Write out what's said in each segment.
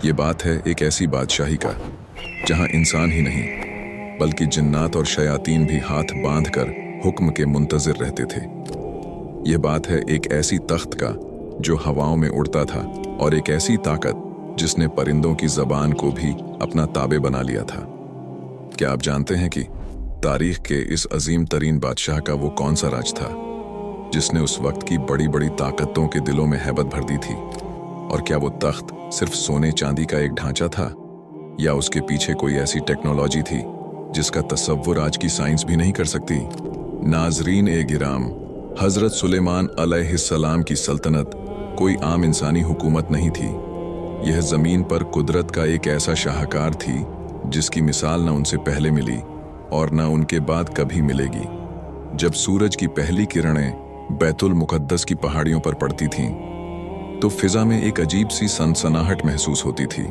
ये बात है एक ऐसी बादशाही का जहां इंसान ही नहीं बल्कि जिन्नात और शयातीन भी हाथ बांधकर हुक्म के मुंतजिर रहते थे। ये बात है एक ऐसी तख्त का जो हवाओं में उड़ता था और एक ऐसी ताकत जिसने परिंदों की जबान को भी अपना ताबे बना लिया था। क्या आप जानते हैं कि तारीख के इस अजीम तरीन बादशाह का वो कौन सा राज था जिसने उस वक्त की बड़ी बड़ी ताकतों के दिलों में हैबत भर दी थी? और क्या वो तख्त सिर्फ सोने चांदी का एक ढांचा था या उसके पीछे कोई ऐसी टेक्नोलॉजी थी जिसका तसव्वुर आज की साइंस भी नहीं कर सकती? नाजरीन ए गिराम, हजरत सुलेमान अलैहिस्सलाम की सल्तनत कोई आम इंसानी हुकूमत नहीं थी। यह जमीन पर कुदरत का एक ऐसा शाहकार थी जिसकी मिसाल न उनसे पहले मिली और न उनके बाद कभी मिलेगी। जब सूरज की पहली किरणें बैतुल मुकद्दस की पहाड़ियों पर पड़ती थीं, तो फिजा में एक अजीब सी सनसनाहट महसूस होती थी।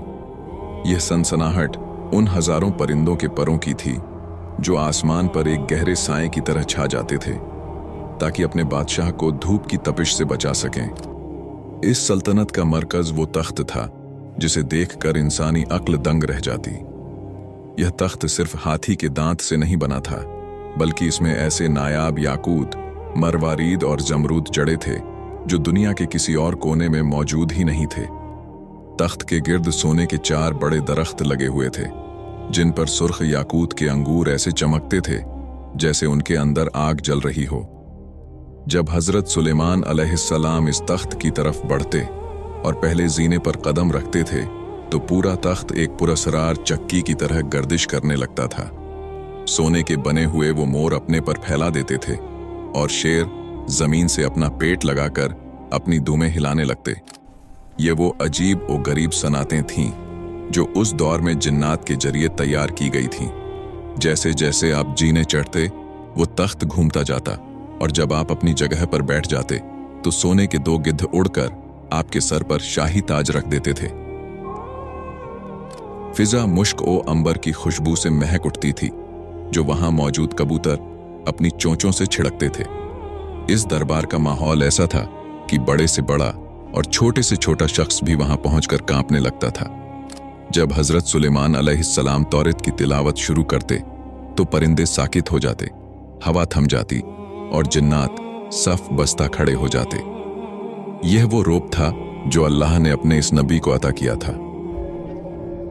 यह सनसनाहट उन हजारों परिंदों के परों की थी जो आसमान पर एक गहरे साए की तरह छा जाते थे ताकि अपने बादशाह को धूप की तपिश से बचा सकें। इस सल्तनत का मरकज वो तख्त था जिसे देखकर इंसानी अक्ल दंग रह जाती। यह तख्त सिर्फ हाथी के दांत से नहीं बना था, बल्कि इसमें ऐसे नायाब याकूत, मरवारीद और जमरूद जड़े थे जो दुनिया के किसी और कोने में मौजूद ही नहीं थे। तख्त के गिर्द सोने के 4 बड़े दरख्त लगे हुए थे जिन पर सुर्ख याकूत के अंगूर ऐसे चमकते थे जैसे उनके अंदर आग जल रही हो। जब हजरत सुलेमान अलैहिस्सलाम इस तख्त की तरफ बढ़ते और पहले जीने पर कदम रखते थे तो पूरा तख्त एक पुरस्रार चक्की की तरह गर्दिश करने लगता था। सोने के बने हुए वो मोर अपने पर फैला देते थे और शेर जमीन से अपना पेट लगाकर अपनी दुमें हिलाने लगते। ये वो अजीब और गरीब सनातें थीं जो उस दौर में जिन्नात के जरिए तैयार की गई थीं। जैसे जैसे आप जीने चढ़ते वो तख्त घूमता जाता और जब आप अपनी जगह पर बैठ जाते तो सोने के 2 गिद्ध उड़कर आपके सर पर शाही ताज रख देते थे। फिजा मुश्क ओ अंबर की खुशबू से महक उठती थी जो वहां मौजूद कबूतर अपनी चोंचों से छिड़कते थे। इस दरबार का माहौल ऐसा था कि बड़े से बड़ा और छोटे से छोटा शख्स भी वहां पहुंचकर कांपने लगता था। जब हजरत सुलेमान अलैहिस्सलाम तौरात की तिलावत शुरू करते तो परिंदे साकित हो जाते, हवा थम जाती और जिन्नात सफ बस्ता खड़े हो जाते। यह वो रूप था जो अल्लाह ने अपने इस नबी को अता किया था।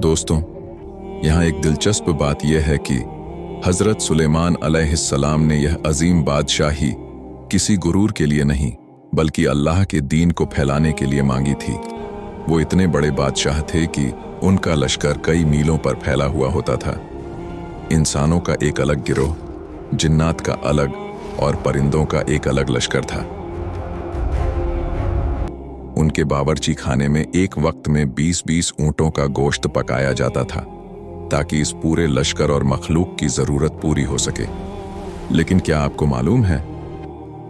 दोस्तों, यहां एक दिलचस्प बात यह है कि हजरत सुलेमान अलैहिस्सलाम ने यह अजीम बादशाही किसी गुरूर के लिए नहीं बल्कि अल्लाह के दीन को फैलाने के लिए मांगी थी। वो इतने बड़े बादशाह थे कि उनका लश्कर कई मीलों पर फैला हुआ होता था। इंसानों का एक अलग गिरोह, जिन्नात का अलग और परिंदों का एक अलग लश्कर था। उनके बावर्ची खाने में एक वक्त में 20-20 ऊंटों का गोश्त पकाया जाता था ताकि इस पूरे लश्कर और मखलूक की जरूरत पूरी हो सके। लेकिन क्या आपको मालूम है,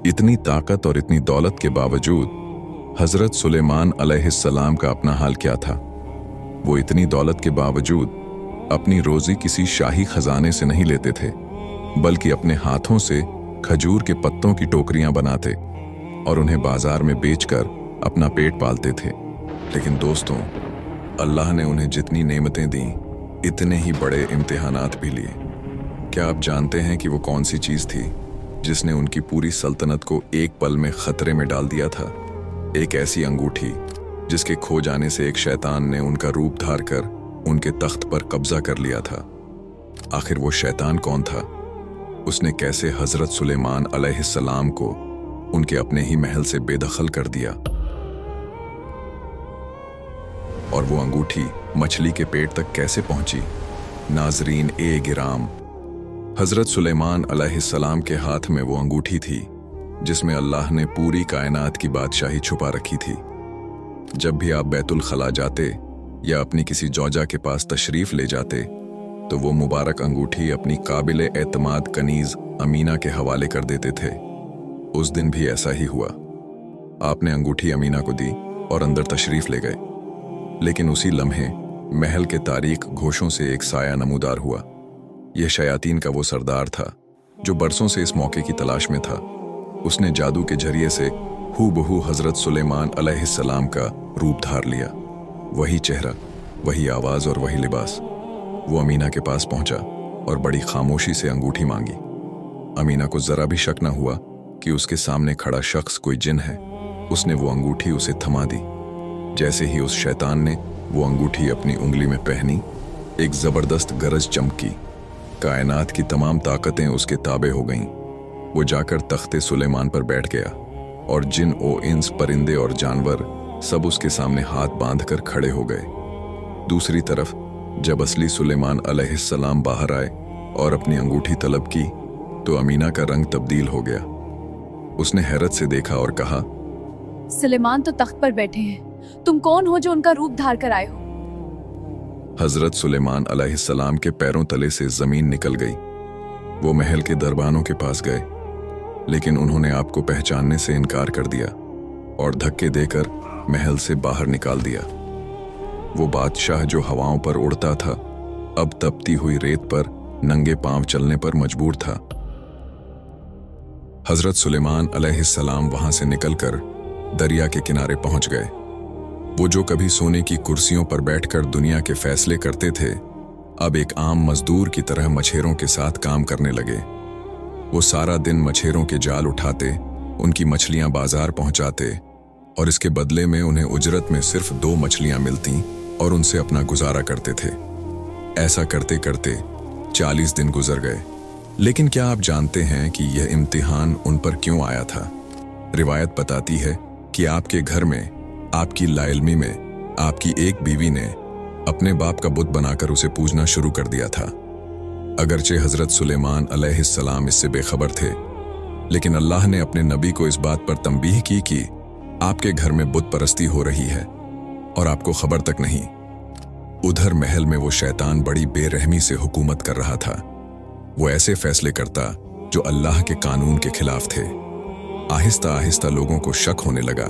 इतनी ताकत और इतनी दौलत के बावजूद हजरत सुलेमान अलैहिस्सलाम का अपना हाल क्या था? वो इतनी दौलत के बावजूद अपनी रोजी किसी शाही खजाने से नहीं लेते थे बल्कि अपने हाथों से खजूर के पत्तों की टोकरियां बनाते और उन्हें बाजार में बेचकर अपना पेट पालते थे। लेकिन दोस्तों, अल्लाह ने उन्हें जितनी नेमतें दी इतने ही बड़े इम्तिहानात भी लिए। क्या आप जानते हैं कि वो कौन सी चीज थी जिसने उनकी पूरी सल्तनत को एक पल में खतरे में डाल दिया था? एक ऐसी अंगूठी जिसके खो जाने से एक शैतान ने उनका रूप धार कर उनके तख्त पर कब्जा कर लिया था। आखिर वो शैतान कौन था? उसने कैसे हजरत सुलेमान अलैहिस्सलाम को उनके अपने ही महल से बेदखल कर दिया? और वो अंगूठी मछली के पेट तक कैसे पहुंची? नाजरीन ए गिराम, हजरत सुलेमान अलैहिस्सलाम के हाथ में वो अंगूठी थी जिसमें अल्लाह ने पूरी कायनात की बादशाही छुपा रखी थी। जब भी आप बैतुल खला जाते या अपनी किसी जौजा के पास तशरीफ ले जाते तो वो मुबारक अंगूठी अपनी काबिल एतमाद कनीज अमीना के हवाले कर देते थे। उस दिन भी ऐसा ही हुआ। आपने अंगूठी अमीना को दी और अंदर तशरीफ ले गए। लेकिन उसी लम्हे महल के तारीक घोषों से एक साया नमूदार हुआ। यह शयातीन का वो सरदार था जो बरसों से इस मौके की तलाश में था। उसने जादू के जरिए से हूबहू हजरत सुलेमान अलैहिस्सलाम का रूप धार लिया। वही चेहरा वही आवाज और वही लिबास। वो अमीना के पास पहुंचा और बड़ी खामोशी से अंगूठी मांगी। अमीना को जरा भी शक न हुआ कि उसके सामने खड़ा शख्स कोई जिन है। उसने वो अंगूठी उसे थमा दी। जैसे ही उस शैतान ने वो अंगूठी अपनी उंगली में पहनी, एक जबरदस्त गरज चमकी। कायनात की तमाम ताकतें उसके ताबे हो गईं। वो जाकर तख्ते सुलेमान पर बैठ गया और जिन ओ इंस, परिंदे और जानवर सब उसके सामने हाथ बांधकर खड़े हो गए। दूसरी तरफ जब असली सुलेमान अलैहिस्सलाम बाहर आए और अपनी अंगूठी तलब की तो अमीना का रंग तब्दील हो गया। उसने हैरत से देखा और कहा, सुलेमान तो तख्त पर बैठे हैं, तुम कौन हो जो उनका रूप धार कर आए हो? हजरत सुलेमान अलैहिस्सलाम के पैरों तले से जमीन निकल गई। वो महल के दरबानों के पास गए, लेकिन उन्होंने आपको पहचानने से इनकार कर दिया और धक्के देकर महल से बाहर निकाल दिया। वो बादशाह जो हवाओं पर उड़ता था, अब तपती हुई रेत पर नंगे पांव चलने पर मजबूर था। हजरत सुलेमान अलैहिस्सलाम वहां से निकलकर दरिया के किनारे पहुंच गए। वो जो कभी सोने की कुर्सियों पर बैठकर दुनिया के फैसले करते थे, अब एक आम मजदूर की तरह मछेरों के साथ काम करने लगे। वो सारा दिन मछेरों के जाल उठाते, उनकी मछलियां बाजार पहुंचाते और इसके बदले में उन्हें उजरत में सिर्फ 2 मछलियां मिलती और उनसे अपना गुजारा करते थे। ऐसा करते करते 40 दिन गुजर गए। लेकिन क्या आप जानते हैं कि यह इम्तिहान उन पर क्यों आया था? रिवायत बताती है कि आपके घर में, आपकी लाइल्मी में, आपकी एक बीवी ने अपने बाप का बुत बनाकर उसे पूजना शुरू कर दिया था। अगरचे हजरत सुलेमान अलैहिस्सलाम इससे बेखबर थे, लेकिन अल्लाह ने अपने नबी को इस बात पर तंबीह की कि आपके घर में बुत परस्ती हो रही है और आपको खबर तक नहीं। उधर महल में वो शैतान बड़ी बेरहमी से हुकूमत कर रहा था। वो ऐसे फैसले करता जो अल्लाह के कानून के खिलाफ थे। आहिस्ता आहिस्ता लोगों को शक होने लगा।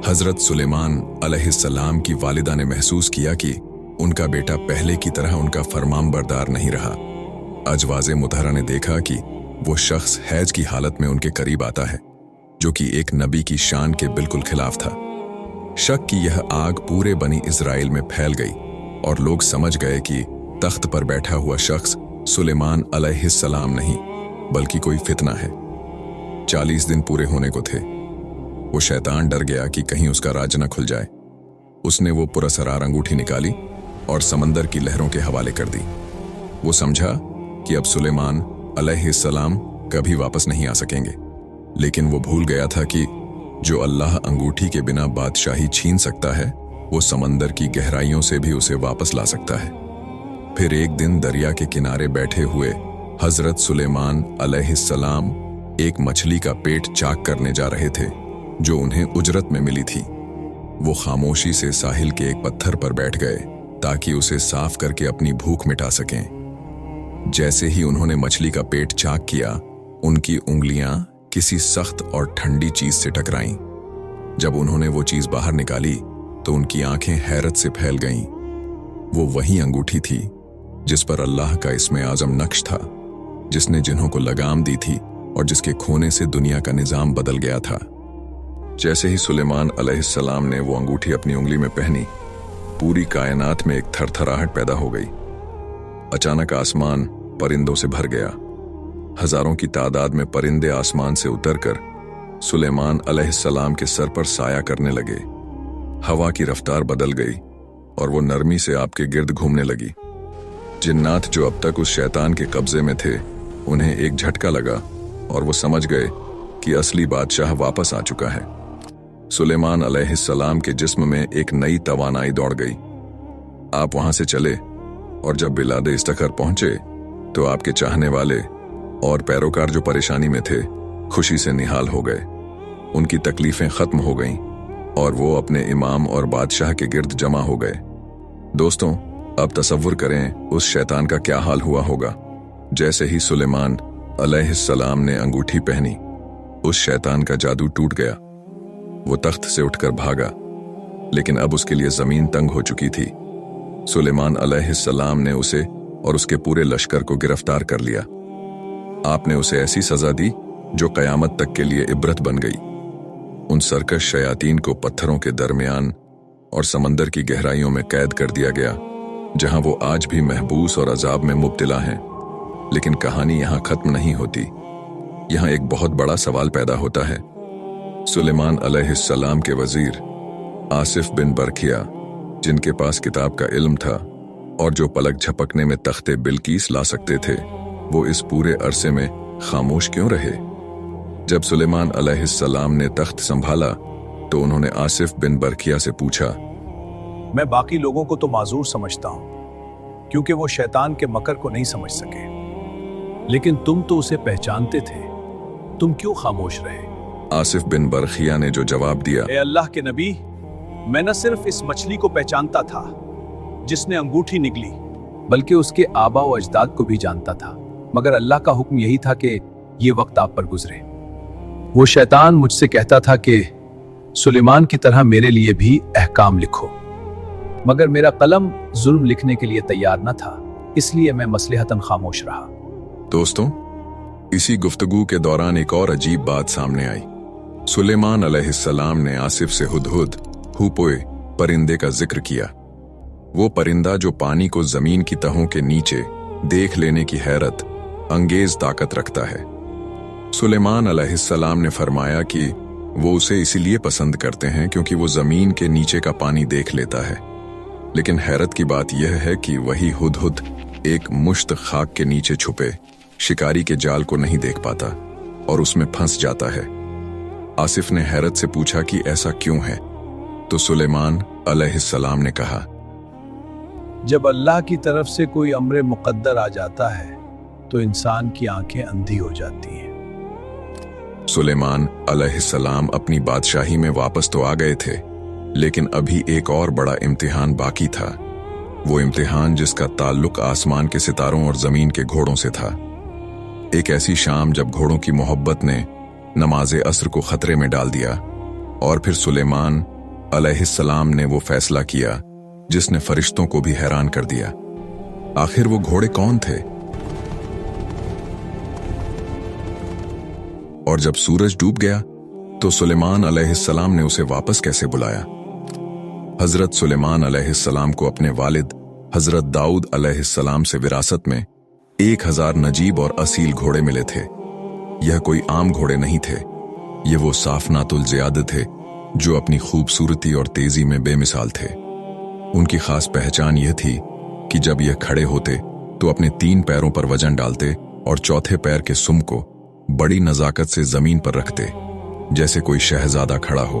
हजरत सुलेमान अलैहिस्सलाम की वालिदा ने महसूस किया कि उनका बेटा पहले की तरह उनका फरमानबरदार नहीं रहा। अजवाज़े मुतहरा ने देखा कि वो शख्स हैज की हालत में उनके करीब आता है, जो कि एक नबी की शान के बिल्कुल खिलाफ था। शक की यह आग पूरे बनी इज़राइल में फैल गई और लोग समझ गए कि तख्त पर बैठा हुआ शख्स सुलेमान अलैहिस्सलाम नहीं, बल्कि कोई फितना है। 40 दिन पूरे होने को थे। वो शैतान डर गया कि कहीं उसका राज न खुल जाए। उसने वो पुरस्कार अंगूठी निकाली और समंदर की लहरों के हवाले कर दी। वो समझा कि अब सुलेमान अलैहिस्सलाम कभी वापस नहीं आ सकेंगे, लेकिन वो भूल गया था कि जो अल्लाह अंगूठी के बिना बादशाही छीन सकता है, वो समंदर की गहराइयों से भी उसे वापस ला सकता है। फिर एक दिन दरिया के किनारे बैठे हुए हजरत सुलेमान अलैहिस्सलाम एक मछली का पेट चाक करने जा रहे थे जो उन्हें उजरत में मिली थी। वो खामोशी से साहिल के एक पत्थर पर बैठ गए ताकि उसे साफ करके अपनी भूख मिटा सकें। जैसे ही उन्होंने मछली का पेट चाक किया, उनकी उंगलियां किसी सख्त और ठंडी चीज से टकराईं। जब उन्होंने वो चीज बाहर निकाली तो उनकी आंखें हैरत से फैल गईं। वो वही अंगूठी थी जिस पर अल्लाह का इस्मे आजम नक्श था, जिसने जिन्हों को लगाम दी थी और जिसके खोने से दुनिया का निजाम बदल गया था। जैसे ही सुलेमान अलैहिस्सलाम ने वो अंगूठी अपनी उंगली में पहनी, पूरी कायनात में एक थरथराहट पैदा हो गई। अचानक आसमान परिंदों से भर गया। हजारों की तादाद में परिंदे आसमान से उतरकर सुलेमान अलैहिस्सलाम के सर पर साया करने लगे। हवा की रफ्तार बदल गई और वो नरमी से आपके गिर्द घूमने लगी। जिन्नात जो अब तक उस शैतान के कब्जे में थे, उन्हें एक झटका लगा और वो समझ गए कि असली बादशाह वापस आ चुका है। सुलेमान अलैहिस्सलाम के जिस्म में एक नई तवानाई दौड़ गई। आप वहां से चले और जब बिलादे इस्तखर पहुंचे तो आपके चाहने वाले और पैरोकार जो परेशानी में थे, खुशी से निहाल हो गए। उनकी तकलीफें खत्म हो गईं और वो अपने इमाम और बादशाह के गिर्द जमा हो गए। दोस्तों, अब तसव्वुर करें उस शैतान का क्या हाल हुआ होगा। जैसे ही सुलेमान अलैहिस्सलाम ने अंगूठी पहनी, उस शैतान का जादू टूट गया। वो तख्त से उठकर भागा, लेकिन अब उसके लिए जमीन तंग हो चुकी थी। सुलेमान अलैहिस्सलाम ने उसे और उसके पूरे लश्कर को गिरफ्तार कर लिया। आपने उसे ऐसी सजा दी जो कयामत तक के लिए इबरत बन गई। उन सरकश शयातीन को पत्थरों के दरमियान और समंदर की गहराइयों में कैद कर दिया गया, जहां वो आज भी महबूस और अजाब में मुब्तला हैं। लेकिन कहानी यहां खत्म नहीं होती। यहां एक बहुत बड़ा सवाल पैदा होता है। सुलेमान अलैहिस्सलाम के वजीर आसिफ बिन बरखिया, जिनके पास किताब का इल्म था और जो पलक झपकने में तख्ते बिल्कीस ला सकते थे, वो इस पूरे अरसे में खामोश क्यों रहे? जब सुलेमान अलैहिस्सलाम ने तख्त संभाला तो उन्होंने आसिफ बिन बरखिया से पूछा, मैं बाकी लोगों को तो माजूर समझता हूं क्योंकि वो शैतान के मकर को नहीं समझ सके, लेकिन तुम तो उसे पहचानते थे, तुम क्यों खामोश रहे? आसिफ बिन बरखिया ने जो जवाब दिया, ए अल्लाह के नबी, मैं न सिर्फ इस मछली को पहचानता था जिसने अंगूठी निकली, बल्कि उसके आबा व अजदाद को भी जानता था, मगर अल्लाह का हुक्म यही था कि ये वक्त आप पर गुजरे। वो शैतान मुझसे कहता था कि सुलेमान की तरह मेरे लिए भी अहकाम लिखो, मगर मेरा कलम जुल्म लिखने के लिए तैयार न था, इसलिए मैं मसलहतन खामोश रहा। दोस्तों, इसी गुफ्तगू के दौरान एक और अजीब बात सामने आई। सुलेमान अलैहिस्सलाम ने आसिफ से हुदहुद, हुपोए परिंदे का जिक्र किया। वो परिंदा जो पानी को जमीन की तहों के नीचे देख लेने की हैरत अंगेज ताकत रखता है। सुलेमान अलैहिस्सलाम ने फरमाया कि वो उसे इसीलिए पसंद करते हैं क्योंकि वो जमीन के नीचे का पानी देख लेता है। लेकिन हैरत की बात यह है कि वही हुदहुद एक मुश्त खाक के नीचे छुपे शिकारी के जाल को नहीं देख पाता और उसमें फंस जाता है। आसिफ ने हैरत से पूछा कि ऐसा क्यों है, तो सुलेमान अलैहिस्सलाम ने कहा, जब अल्लाह की तरफ से कोई अम्र मुकद्दर आ जाता है तो इंसान की आंखें अंधी हो जाती हैं। सुलेमान अलैहिस्सलाम अपनी बादशाही में वापस तो आ गए थे, लेकिन अभी एक और बड़ा इम्तिहान बाकी था। वो इम्तिहान जिसका ताल्लुक आसमान के सितारों और जमीन के घोड़ों से था। एक ऐसी शाम जब घोड़ों की मोहब्बत ने नमाज़े अस्र को खतरे में डाल दिया, और फिर सुलेमान अलैहिस्सलाम ने वो फैसला किया जिसने फरिश्तों को भी हैरान कर दिया। आखिर वो घोड़े कौन थे? और जब सूरज डूब गया तो सुलेमान अलैहिस्सलाम ने उसे वापस कैसे बुलाया? हजरत सुलेमान अलैहिस्सलाम को अपने वालिद हजरत दाऊद अलैहिस्सलाम से विरासत में 1000 नजीब और असील घोड़े मिले थे। यह कोई आम घोड़े नहीं थे, ये वो साफनातुल ज़ियाद थे जो अपनी खूबसूरती और तेजी में बेमिसाल थे। उनकी खास पहचान यह थी कि जब यह खड़े होते तो अपने 3 पैरों पर वजन डालते और चौथे पैर के सुम को बड़ी नजाकत से जमीन पर रखते, जैसे कोई शहजादा खड़ा हो।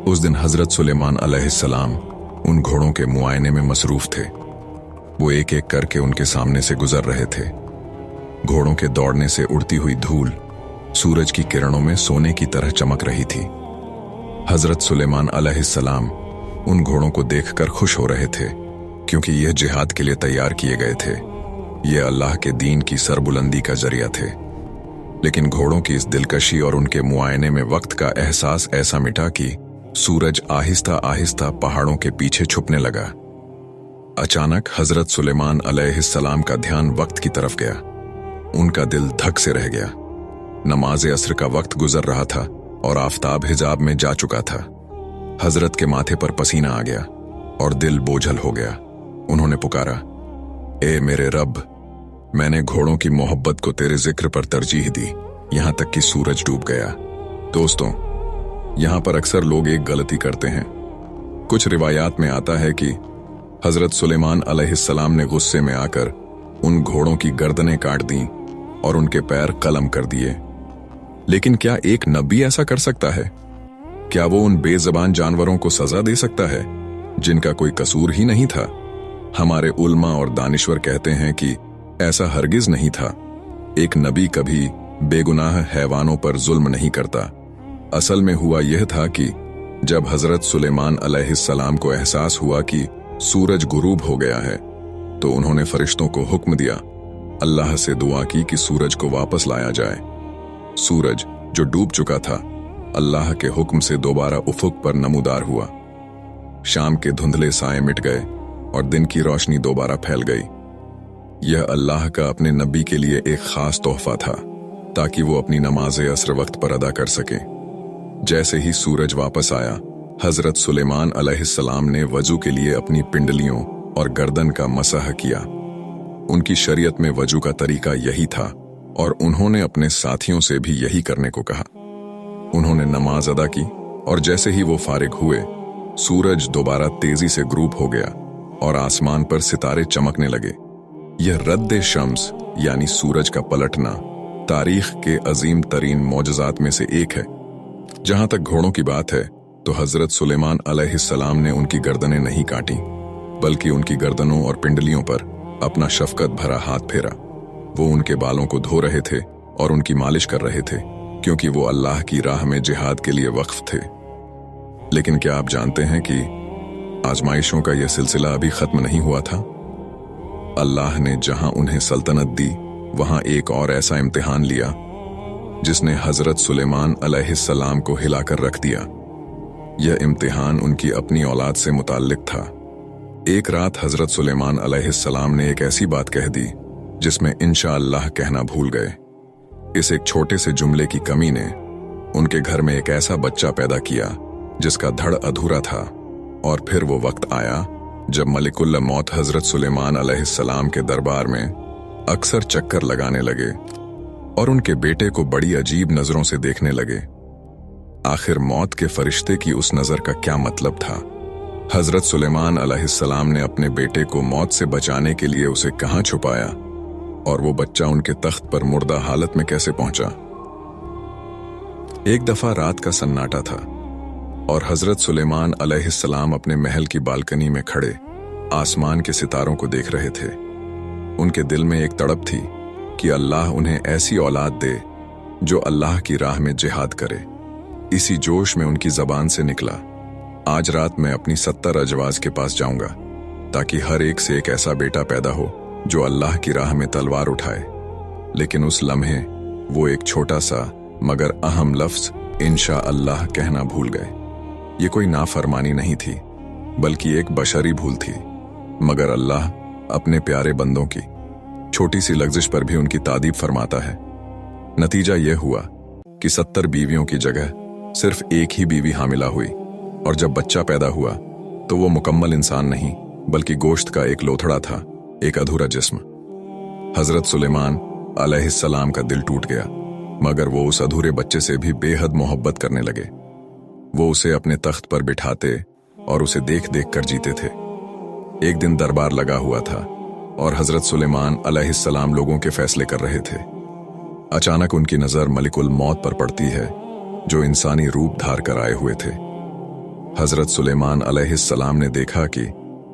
उस दिन हजरत सुलेमान अलैहिस्सलाम उन घोड़ों के मुआयने में मसरूफ थे। वो एक एक करके उनके सामने से गुजर रहे थे। घोड़ों के दौड़ने से उड़ती हुई धूल सूरज की किरणों में सोने की तरह चमक रही थी। हजरत सुलेमान अलैहिस्सलाम उन घोड़ों को देखकर खुश हो रहे थे, क्योंकि यह जिहाद के लिए तैयार किए गए थे। ये अल्लाह के दीन की सरबुलंदी का जरिया थे। लेकिन घोड़ों की इस दिलकशी और उनके मुआयने में वक्त का एहसास ऐसा मिटा कि सूरज आहिस्ता आहिस्ता पहाड़ों के पीछे छुपने लगा। अचानक हजरत सुलेमान अलैहिस्सलाम का ध्यान वक्त की तरफ गया। उनका दिल धक से रह गया। नमाज़े अस्र का वक्त गुजर रहा था और आफताब हिजाब में जा चुका था। हजरत के माथे पर पसीना आ गया और दिल बोझल हो गया। उन्होंने पुकारा, ए मेरे रब, मैंने घोड़ों की मोहब्बत को तेरे जिक्र पर तरजीह दी, यहां तक कि सूरज डूब गया। दोस्तों, यहां पर अक्सर लोग एक गलती करते हैं। कुछ रिवायात में आता है कि हजरत सुलेमान अलैहिस्सलाम ने गुस्से में आकर उन घोड़ों की गर्दनें काट दी और उनके पैर कलम कर दिए। लेकिन क्या एक नबी ऐसा कर सकता है? क्या वो उन बेज़बान जानवरों को सजा दे सकता है जिनका कोई कसूर ही नहीं था? हमारे उल्मा और दानिश्वर कहते हैं कि ऐसा हरगिज नहीं था। एक नबी कभी बेगुनाह हैवानों पर जुल्म नहीं करता। असल में हुआ यह था कि जब हजरत सुलेमान अलैहिस्सलाम को एहसास हुआ कि सूरज गुरूब हो गया है, तो उन्होंने फरिश्तों को हुक्म दिया, अल्लाह से दुआ की कि सूरज को वापस लाया जाए। सूरज जो डूब चुका था, अल्लाह के हुक्म से दोबारा उफुक पर नमूदार हुआ। शाम के धुंधले साए मिट गए और दिन की रोशनी दोबारा फैल गई। यह अल्लाह का अपने नबी के लिए एक खास तोहफा था, ताकि वो अपनी नमाज़े अस्र वक्त पर अदा कर सके। जैसे ही सूरज वापस आया, हजरत सुलेमान अलैहिस्सलाम ने वजू के लिए अपनी पिंडलियों और गर्दन का मसह किया। उनकी शरीयत में वजू का तरीका यही था और उन्होंने अपने साथियों से भी यही करने को कहा। उन्होंने नमाज अदा की और जैसे ही वो फारिग हुए, सूरज दोबारा तेजी से ग्रूब हो गया और आसमान पर सितारे चमकने लगे। यह रद्द शम्स यानी सूरज का पलटना तारीख के अजीम तरीन मौजज़ात में से एक है। जहां तक घोड़ों की बात है तो हजरत सुलेमान अलैहिस्सलाम ने उनकी गर्दनें नहीं काटी, बल्कि उनकी गर्दनों और पिंडलियों पर अपना शफकत भरा हाथ फेरा। वो उनके बालों को धो रहे थे और उनकी मालिश कर रहे थे, क्योंकि वो अल्लाह की राह में जिहाद के लिए वक्फ थे। लेकिन क्या आप जानते हैं कि आजमाइशों का यह सिलसिला अभी खत्म नहीं हुआ था? अल्लाह ने जहां उन्हें सल्तनत दी, वहां एक और ऐसा इम्तिहान लिया जिसने हजरत सुलेमान अलैहिस्सलाम को हिलाकर रख दिया। यह इम्तिहान उनकी अपनी औलाद से मुताल्लिक था। एक रात हजरत सुलेमान अलैहिस्सलाम ने एक ऐसी बात कह दी जिसमें इंशाअल्लाह कहना भूल गए। इस एक छोटे से जुमले की कमी ने उनके घर में एक ऐसा बच्चा पैदा किया जिसका धड़ अधूरा था। और फिर वो वक्त आया जब मलिकुल मौत हजरत सुलेमान अलैहिस्सलाम के दरबार में अक्सर चक्कर लगाने लगे और उनके बेटे को बड़ी अजीब नजरों से देखने लगे। आखिर मौत के फरिश्ते की उस नजर का क्या मतलब था? हजरत सुलेमान अलैहिस्सलाम ने अपने बेटे को मौत से बचाने के लिए उसे कहां छुपाया और वो बच्चा उनके तख्त पर मुर्दा हालत में कैसे पहुंचा? एक दफा रात का सन्नाटा था और हजरत सुलेमान अलैहिस्सलाम अपने महल की बालकनी में खड़े आसमान के सितारों को देख रहे थे। उनके दिल में एक तड़प थी कि अल्लाह उन्हें ऐसी औलाद दे जो अल्लाह की राह में जिहाद करे। इसी जोश में उनकी जबान से निकला, आज रात मैं अपनी 70 अजवाज के पास जाऊंगा ताकि हर एक से एक ऐसा बेटा पैदा हो जो अल्लाह की राह में तलवार उठाए। लेकिन उस लम्हे वो एक छोटा सा मगर अहम लफ्ज इंशाअल्लाह कहना भूल गए। ये कोई नाफरमानी नहीं थी, बल्कि एक बशरी भूल थी। मगर अल्लाह अपने प्यारे बंदों की छोटी सी लग्जिश पर भी उनकी तादीब फरमाता है। नतीजा यह हुआ कि 70 बीवियों की जगह सिर्फ एक ही बीवी हामिला हुई, और जब बच्चा पैदा हुआ तो वो मुकम्मल इंसान नहीं बल्कि गोश्त का एक लोथड़ा था, एक अधूरा जिस्म। हजरत सुलेमान अलैहिस्सलाम का दिल टूट गया, मगर वो उस अधूरे बच्चे से भी बेहद मोहब्बत करने लगे। वो उसे अपने तख्त पर बिठाते और उसे देख देख कर जीते थे। एक दिन दरबार लगा हुआ था और हजरत सुलेमान अलैहिस्सलाम लोगों के फैसले कर रहे थे। अचानक उनकी नजर मलिकुल मौत पर पड़ती है जो इंसानी रूप धार कर आए हुए थे। हजरत सुलेमान अलैहिस्सलाम ने देखा कि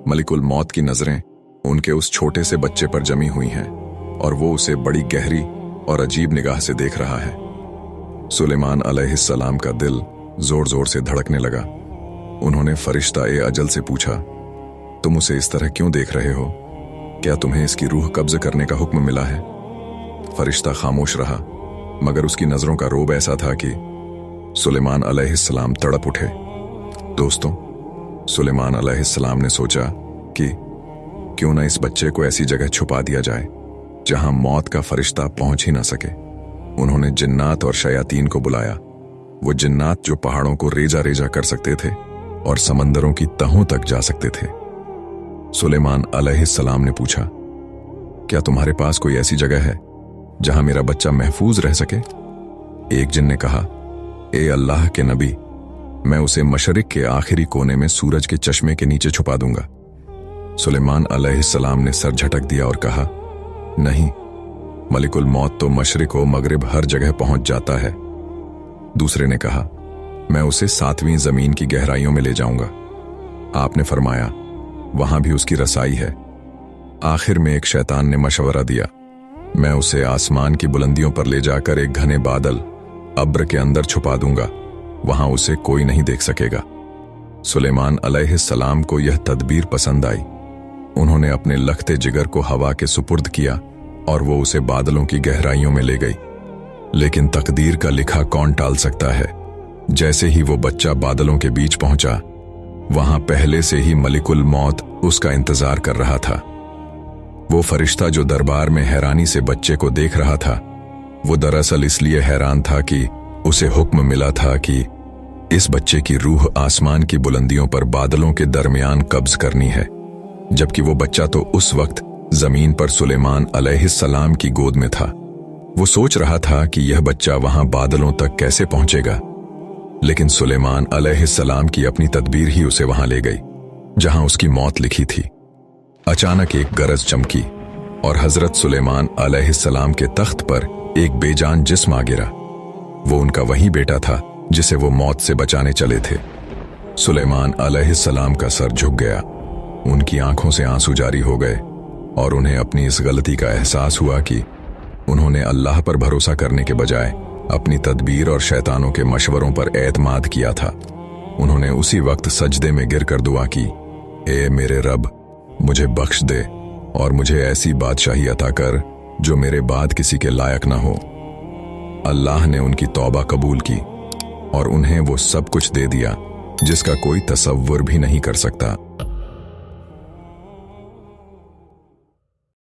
मलिकुल मौत की नजरें उनके उस छोटे से बच्चे पर जमी हुई हैं और वो उसे बड़ी गहरी और अजीब निगाह से देख रहा है। सुलेमान अलैहिस्सलाम का दिल जोर जोर से धड़कने लगा। उन्होंने फरिश्ता ए अजल से पूछा, तुम उसे इस तरह क्यों देख रहे हो? क्या तुम्हें इसकी रूह कब्ज करने का हुक्म मिला है? फरिश्ता खामोश रहा, मगर उसकी नजरों का रोब ऐसा था कि सुलेमान अलैहिस्सलाम तड़प उठे। दोस्तों, सुलेमान अलैहिस्सलाम ने सोचा कि क्यों ना इस बच्चे को ऐसी जगह छुपा दिया जाए जहां मौत का फरिश्ता पहुंच ही ना सके। उन्होंने जिन्नात और शयातीन को बुलाया, वो जिन्नात जो पहाड़ों को रेजा रेजा कर सकते थे और समंदरों की तहों तक जा सकते थे। सुलेमान अलैहिस्सलाम ने पूछा, क्या तुम्हारे पास कोई ऐसी जगह है जहां मेरा बच्चा महफूज रह सके? एक जिन ने कहा, ए अल्लाह के नबी, मैं उसे मशरिक के आखिरी कोने में सूरज के चश्मे के नीचे छुपा दूंगा। सुलेमान अलैहिस्सलाम ने सर झटक दिया और कहा, नहीं, मलिकुल मौत तो मशरिक व मगरिब हर जगह पहुंच जाता है। दूसरे ने कहा, मैं उसे 7वीं जमीन की गहराइयों में ले जाऊंगा। आपने फरमाया, वहां भी उसकी रसाई है। आखिर में एक शैतान ने मशवरा दिया, मैं उसे आसमान की बुलंदियों पर ले जाकर एक घने बादल अब्र के अंदर छुपा दूंगा, वहां उसे कोई नहीं देख सकेगा। सुलेमान अलैहिस्सलाम को यह तदबीर पसंद आई। उन्होंने अपने लखते जिगर को हवा के सुपुर्द किया और वो उसे बादलों की गहराइयों में ले गई। लेकिन तकदीर का लिखा कौन टाल सकता है? जैसे ही वो बच्चा बादलों के बीच पहुंचा, वहां पहले से ही मलिकुल मौत उसका इंतजार कर रहा था। वो फरिश्ता जो दरबार में हैरानी से बच्चे को देख रहा था, वो दरअसल इसलिए हैरान था कि उसे हुक्म मिला था कि इस बच्चे की रूह आसमान की बुलंदियों पर बादलों के दरमियान कब्ज करनी है, जबकि वो बच्चा तो उस वक्त जमीन पर सुलेमान अलैहिस्सलाम की गोद में था। वो सोच रहा था कि यह बच्चा वहां बादलों तक कैसे पहुंचेगा, लेकिन सुलेमान अलैहिस्सलाम की अपनी तदबीर ही उसे वहां ले गई जहां उसकी मौत लिखी थी। अचानक एक गरज चमकी और हजरत सुलेमान अलैहिस्सलाम के तख्त पर एक बेजान जिस्म आ गिरा। वो उनका वही बेटा था जिसे वो मौत से बचाने चले थे। सुलेमान अलैहिस्सलाम का सर झुक गया, उनकी आंखों से आंसू जारी हो गए और उन्हें अपनी इस गलती का एहसास हुआ कि उन्होंने अल्लाह पर भरोसा करने के बजाय अपनी तदबीर और शैतानों के मशवरों पर एतमाद किया था। उन्होंने उसी वक्त सजदे में गिरकर दुआ की, ए मेरे रब, मुझे बख्श दे और मुझे ऐसी बादशाही अता कर जो मेरे बाद किसी के लायक ना हो। अल्लाह ने उनकी तौबा कबूल की और उन्हें वो सब कुछ दे दिया जिसका कोई तसव्वुर भी नहीं कर सकता।